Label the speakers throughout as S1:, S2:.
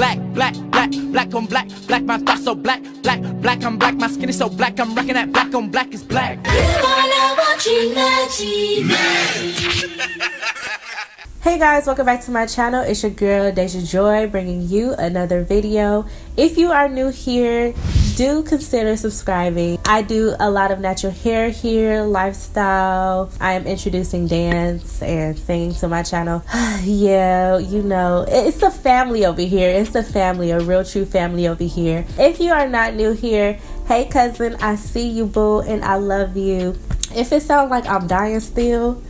S1: black, black, black, black on black, black, my thoughts so black, black, black, I'm black, my skin is so black, I'm rocking that black on black is black.
S2: Hey guys, welcome back to my channel. It's your girl Deja Joy bringing you another video. If you are new here, do consider subscribing. I do a lot of natural hair here, lifestyle. I am introducing dance and singing to my channel. Yeah, you know, it's a family over here. It's a family, a real true family over here. If you are not new here, hey cousin, I see you, boo, and I love you. If it sounds like I'm dying still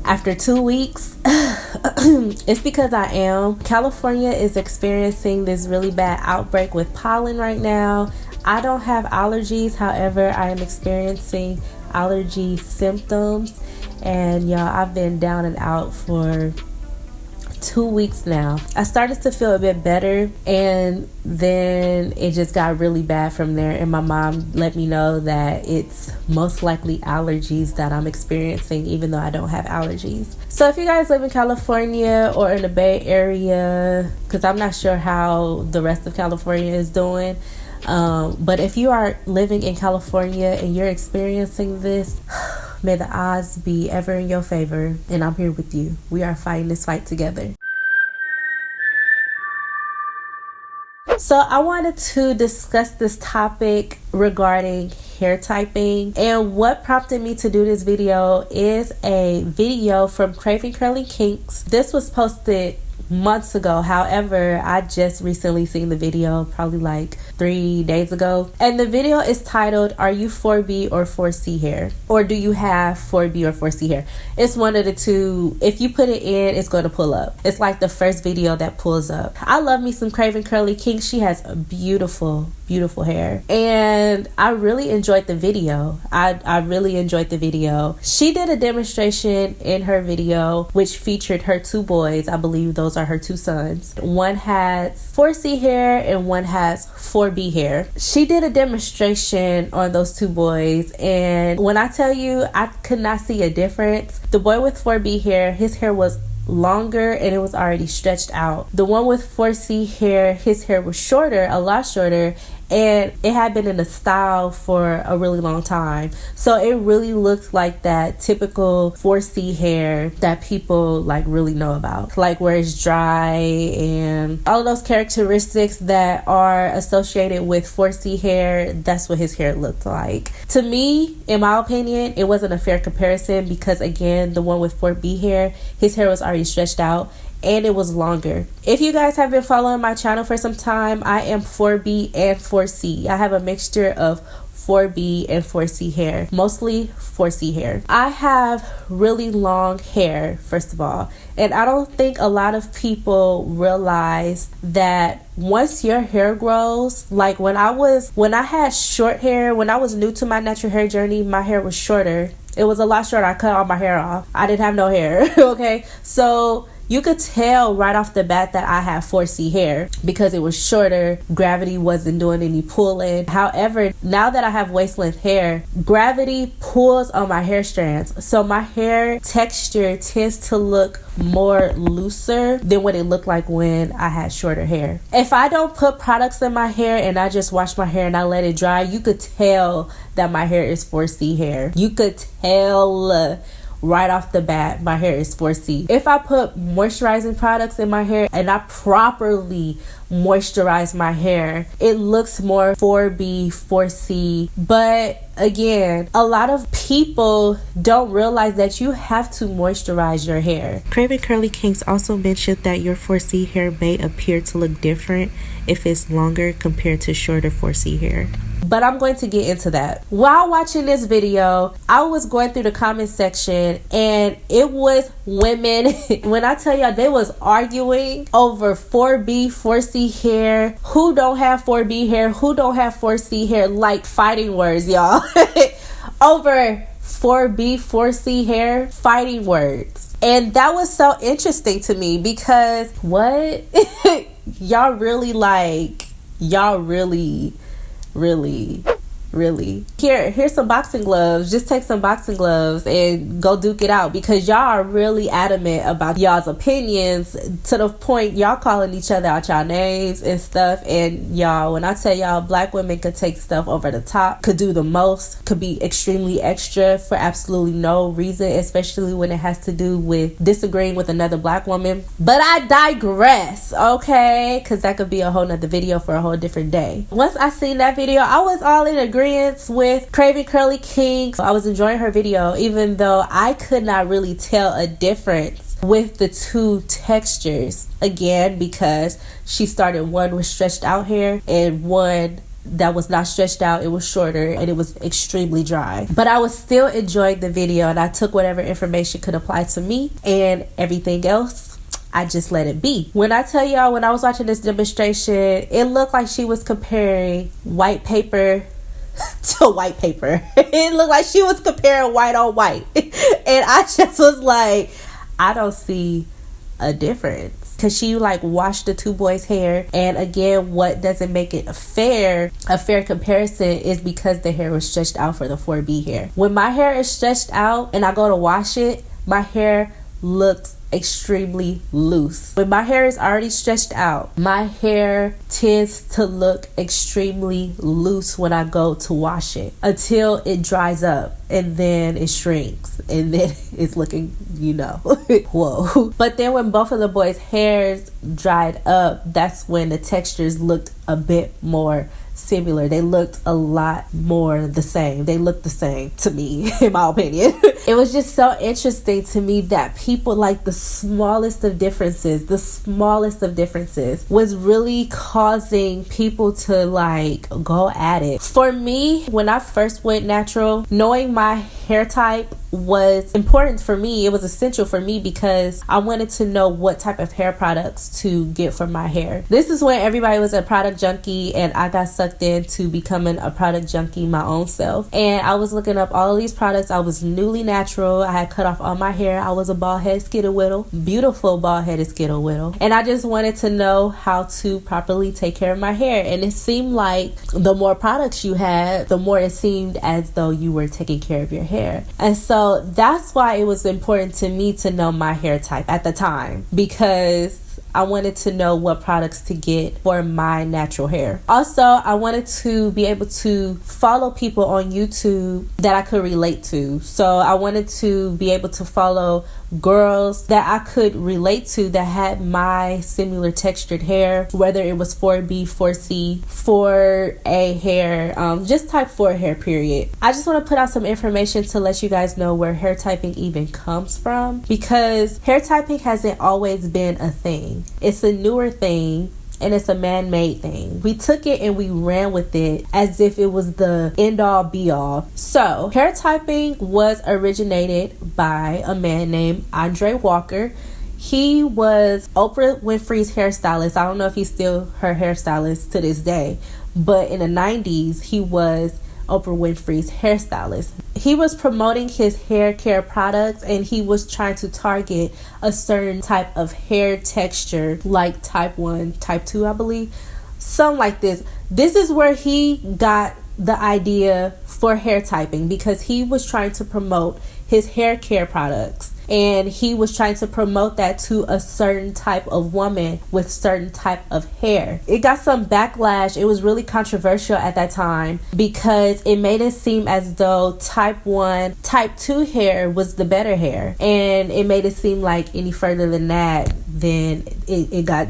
S2: after 2 weeks, it's because I am. California is experiencing this really bad outbreak with pollen right now. I don't have allergies, however, I am experiencing allergy symptoms, and y'all, I've been down and out for 2 weeks now. I started to feel a bit better, and then it just got really bad from there, and my mom let me know that it's most likely allergies that I'm experiencing, even though I don't have allergies. So if you guys live in California or in the Bay Area, because I'm not sure how the rest of California is doing, but if you are living in California and you're experiencing this, may the odds be ever in your favor, and I'm here with you. We are fighting this fight together. So I wanted to discuss this topic regarding hair typing, and what prompted me to do this video is a video from Craving Curly Kinks. This was posted months ago, however, I just recently seen the video probably like 3 days ago, and the video is titled, "Are you 4B or 4C hair? Or do you have 4B or 4C hair?" It's one of the two. If you put it in, it's going to pull up. It's like the first video that pulls up. I love me some Craving Curly Kinks. She has a beautiful hair, and I really enjoyed the video. I really enjoyed the video. She did a demonstration in her video which featured her 2 boys. I believe those are her 2 sons. One has 4C hair and one has 4B hair. She did a demonstration on those 2 boys, and when I tell you, I could not see a difference. The boy with 4B hair, his hair was longer and it was already stretched out. The one with 4C hair, his hair was shorter, a lot shorter, and it had been in a style for a really long time. So it really looked like that typical 4C hair that people like really know about, like where it's dry and all of those characteristics that are associated with 4C hair. That's what his hair looked like. To me, in my opinion, it wasn't a fair comparison because, again, the one with 4B hair, his hair was already stretched out and it was longer. If you guys have been following my channel for some time, I am 4B and 4C. I have a mixture of 4B and 4C hair, mostly 4C hair. I have really long hair, first of all, and I don't think a lot of people realize that once your hair grows, like when I had short hair, when I was new to my natural hair journey, my hair was shorter. It was a lot shorter. I cut all my hair off. I didn't have no hair. Okay, so you could tell right off the bat that I have 4C hair because it was shorter. Gravity wasn't doing any pulling. However, now that I have waist length hair, gravity pulls on my hair strands. So my hair texture tends to look more looser than what it looked like when I had shorter hair. If I don't put products in my hair and I just wash my hair and I let it dry, you could tell that my hair is 4C hair. You could tell right off the bat my hair is 4C. If I put moisturizing products in my hair and I properly moisturize my hair, it looks more 4B, 4C. But again, a lot of people don't realize that you have to moisturize your hair. Craving Curly Kinks also mentioned that your 4C hair may appear to look different if it's longer compared to shorter 4C hair. But I'm going to get into that. While watching this video, I was going through the comment section and it was women. When I tell y'all, they was arguing over 4B, 4C hair. Who don't have 4B hair? Who don't have 4C hair? Like fighting words, y'all. Over 4B, 4C hair, fighting words. And that was so interesting to me because what? Y'all really really. Here's some boxing gloves. Just take some boxing gloves and go duke it out, because y'all are really adamant about y'all's opinions to the point y'all calling each other out y'all names and stuff. And y'all, when I tell y'all, black women could take stuff over the top, could do the most, could be extremely extra for absolutely no reason, especially when it has to do with disagreeing with another black woman. But I digress, okay? Because that could be a whole nother video for a whole different day. Once I seen that video, I was all in agreement with Craving Curly King. I was enjoying her video, even though I could not really tell a difference with the two textures. Again, because she started one with stretched out hair and one that was not stretched out. It was shorter and it was extremely dry. But I was still enjoying the video, and I took whatever information could apply to me, and everything else I just let it be. When I tell y'all, when I was watching this demonstration, it looked like she was comparing white paper to white paper. It looked like she was comparing white on white. And I just was like, I don't see a difference. Because she like washed the two boys' hair. And again, what doesn't make it a fair comparison is because the hair was stretched out for the 4B hair. When my hair is stretched out and I go to wash it, my hair looks extremely loose. When my hair is already stretched out, my hair tends to look extremely loose when I go to wash it, until it dries up and then it shrinks and then it's looking, whoa. But then when both of the boys' hairs dried up, that's when the textures looked a bit more similar. They looked a lot more the same. They looked the same to me, in my opinion. It was just so interesting to me that people, like, the smallest of differences was really causing people to like go at it. For me, when I first went natural, knowing my hair type was important for me. It was essential for me because I wanted to know what type of hair products to get for my hair. This is when everybody was a product junkie, and I got sucked into becoming a product junkie my own self. And I was looking up all of these products. I was newly natural. I had cut off all my hair. I was a bald head skittle whittle, beautiful bald headed skittle whittle, and I just wanted to know how to properly take care of my hair. And it seemed like the more products you had, the more it seemed as though you were taking care of your hair. And so that's why it was important to me to know my hair type at the time, because I wanted to know what products to get for my natural hair. Also, I wanted to be able to follow people on YouTube that I could relate to. So I wanted to be able to follow girls that I could relate to that had my similar textured hair, whether it was 4B, 4C, 4A hair, just type 4 hair, period. I just want to put out some information to let you guys know where hair typing even comes from, because hair typing hasn't always been a thing. It's a newer thing, and it's a man-made thing. We took it and we ran with it as if it was the end-all be-all. So hair typing was originated by a man named Andre Walker. He was Oprah Winfrey's hairstylist. I don't know if he's still her hairstylist to this day, but in the 90s he was Oprah Winfrey's hairstylist. He was promoting his hair care products, and he was trying to target a certain type of hair texture, like type 1, type 2, I believe. Something like this. This is where he got the idea for hair typing, because he was trying to promote his hair care products. And he was trying to promote that to a certain type of woman with certain type of hair. It got some backlash. It was really controversial at that time because it made it seem as though type 1, type 2 hair was the better hair. And it made it seem like any further than that, then it got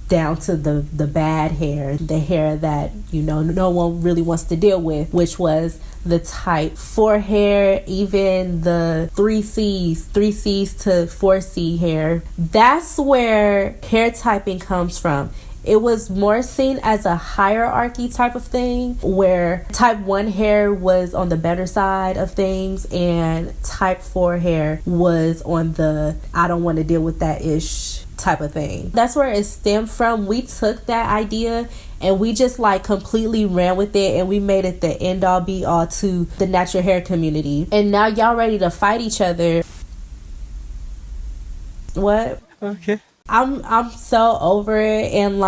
S2: down to the bad hair, the hair that, no one really wants to deal with, which was the type 4 hair, even the 3Cs to 4C hair. That's where hair typing comes from. It was more seen as a hierarchy type of thing, where type 1 hair was on the better side of things and type 4 hair was on the I don't want to deal with that ish type of thing. That's where it stemmed from. We took that idea and we just completely ran with it, and we made it the end all be all to the natural hair community. And now y'all ready to fight each other. What?
S1: Okay.
S2: I'm so over it, and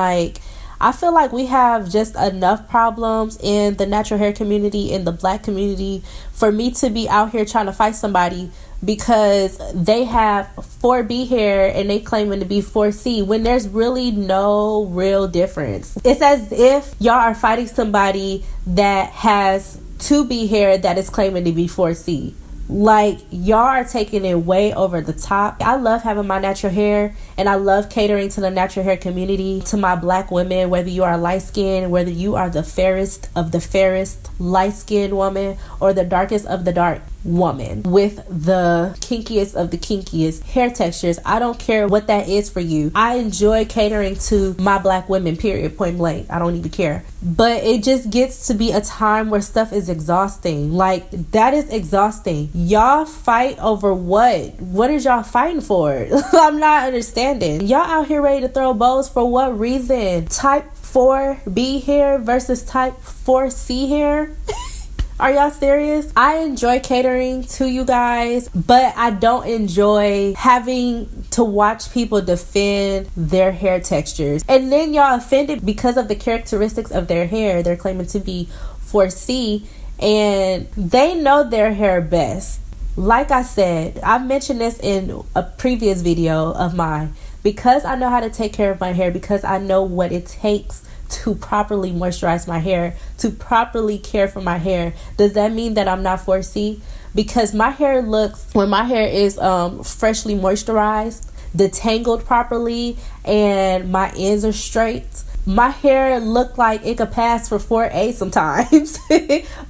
S2: I feel like we have just enough problems in the natural hair community, in the black community, for me to be out here trying to fight somebody because they have 4B hair and they claiming to be 4C when there's really no real difference. It's as if y'all are fighting somebody that has 2B hair that is claiming to be 4C. Like, y'all are taking it way over the top. I love having my natural hair, and I love catering to the natural hair community, to my black women, whether you are light skinned, whether you are the fairest of the fairest light skinned woman, or the darkest of the dark woman with the kinkiest of the kinkiest hair textures. I don't care what that is for you. I enjoy catering to my black women, period, point blank. I don't even care. But it just gets to be a time where stuff is exhausting. Like, that is exhausting. Y'all fight over what? What is y'all fighting for? I'm not understanding. Y'all out here ready to throw bows for what reason? Type 4B hair versus type 4C hair? Are y'all serious? I enjoy catering to you guys, but I don't enjoy having to watch people defend their hair textures. And then y'all offended because of the characteristics of their hair. They're claiming to be 4C, and they know their hair best. Like I said, I've mentioned this in a previous video of mine. Because I know how to take care of my hair, because I know what it takes to properly moisturize my hair, to properly care for my hair, does that mean that I'm not 4C? Because my hair looks, when my hair is freshly moisturized, detangled properly, and my ends are straight, my hair look like it could pass for 4A sometimes.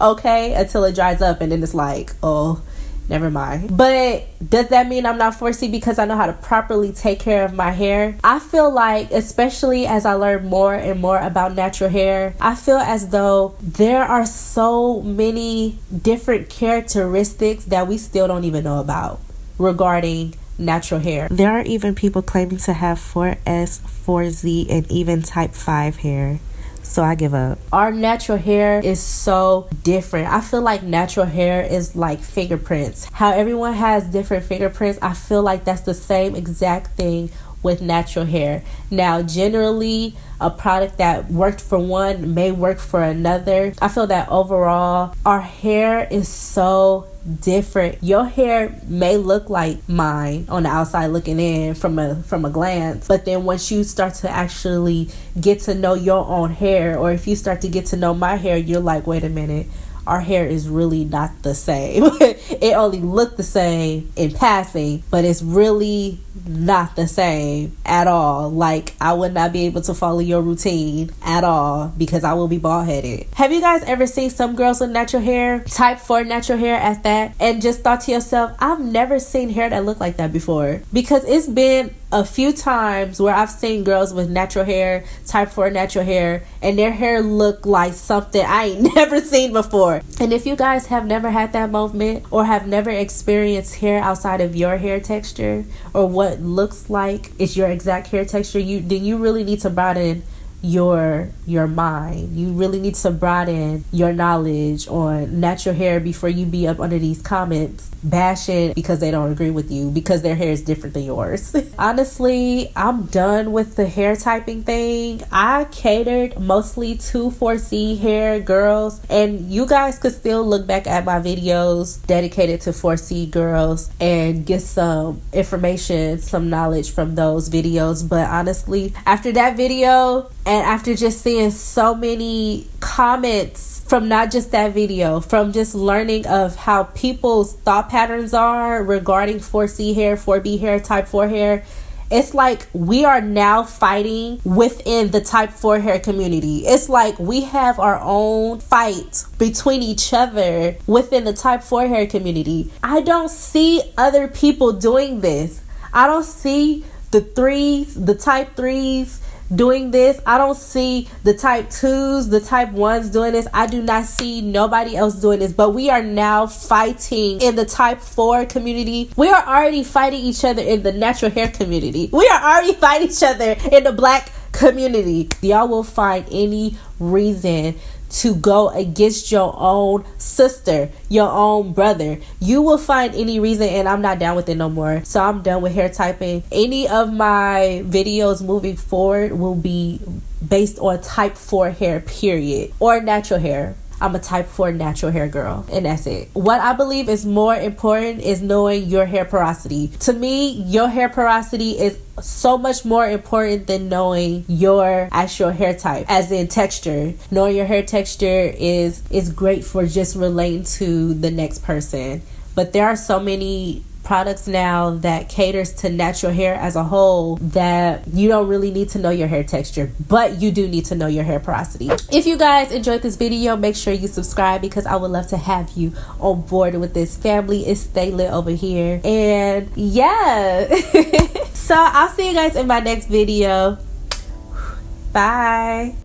S2: Okay, until it dries up, and then it's like, oh, never mind. But does that mean I'm not 4C because I know how to properly take care of my hair? I feel like, especially as I learn more and more about natural hair, I feel as though there are so many different characteristics that we still don't even know about regarding natural hair. There are even people claiming to have 4S, 4Z, and even type 5 hair. So I give up. Our natural hair is so different. I feel like natural hair is like fingerprints. How everyone has different fingerprints, I feel like that's the same exact thing with natural hair. Now, generally, a product that worked for one may work for another. I feel that overall, our hair is so different. Your hair may look like mine on the outside looking in from a glance, but then once you start to actually get to know your own hair, or if you start to get to know my hair, you're like, wait a minute, our hair is really not the same. It only looked the same in passing, but it's really not the same at all. Like, I would not be able to follow your routine at all because I will be bald headed. Have you guys ever seen some girls with natural hair, type 4 natural hair at that, and just thought to yourself, I've never seen hair that looked like that before? Because it's been a few times where I've seen girls with natural hair, type 4 natural hair, and their hair look like something I ain't never seen before. And if you guys have never had that moment, or have never experienced hair outside of your hair texture, or what looks like is your exact hair texture, then you really need to broaden your mind. You really need to broaden your knowledge on natural hair before you be up under these comments bashing because they don't agree with you because their hair is different than yours. Honestly, I'm done with the hair typing thing. I catered mostly to 4C hair girls, and you guys could still look back at my videos dedicated to 4C girls and get some information, some knowledge from those videos. But honestly, after that video, and after just seeing so many comments from not just that video, from just learning of how people's thought patterns are regarding 4C hair, 4B hair, type 4 hair, it's like we are now fighting within the type 4 hair community. It's like we have our own fight between each other within the type 4 hair community. I don't see other people doing this. I don't see the type 3s doing this. I don't see the type 2s, the type 1s doing this. I do not see nobody else doing this. But we are now fighting in the type 4 community. We are already fighting each other in the natural hair community. We are already fighting each other in the black community. Y'all will find any reason to go against your own sister, your own brother. You will find any reason, and I'm not down with it no more. So I'm done with hair typing. Any of my videos moving forward will be based on type 4 hair, period, or natural hair. I'm a type 4 natural hair girl, and that's it. What I believe is more important is knowing your hair porosity. To me, your hair porosity is so much more important than knowing your actual hair type, as in texture. Knowing your hair texture is great for just relating to the next person. But there are so many products now that caters to natural hair as a whole that you don't really need to know your hair texture, but you do need to know your hair porosity. If you guys enjoyed this video, make sure you subscribe, because I would love to have you on board with this family. It's Stay Lit over here, and yeah. So I'll see you guys in my next video. Bye.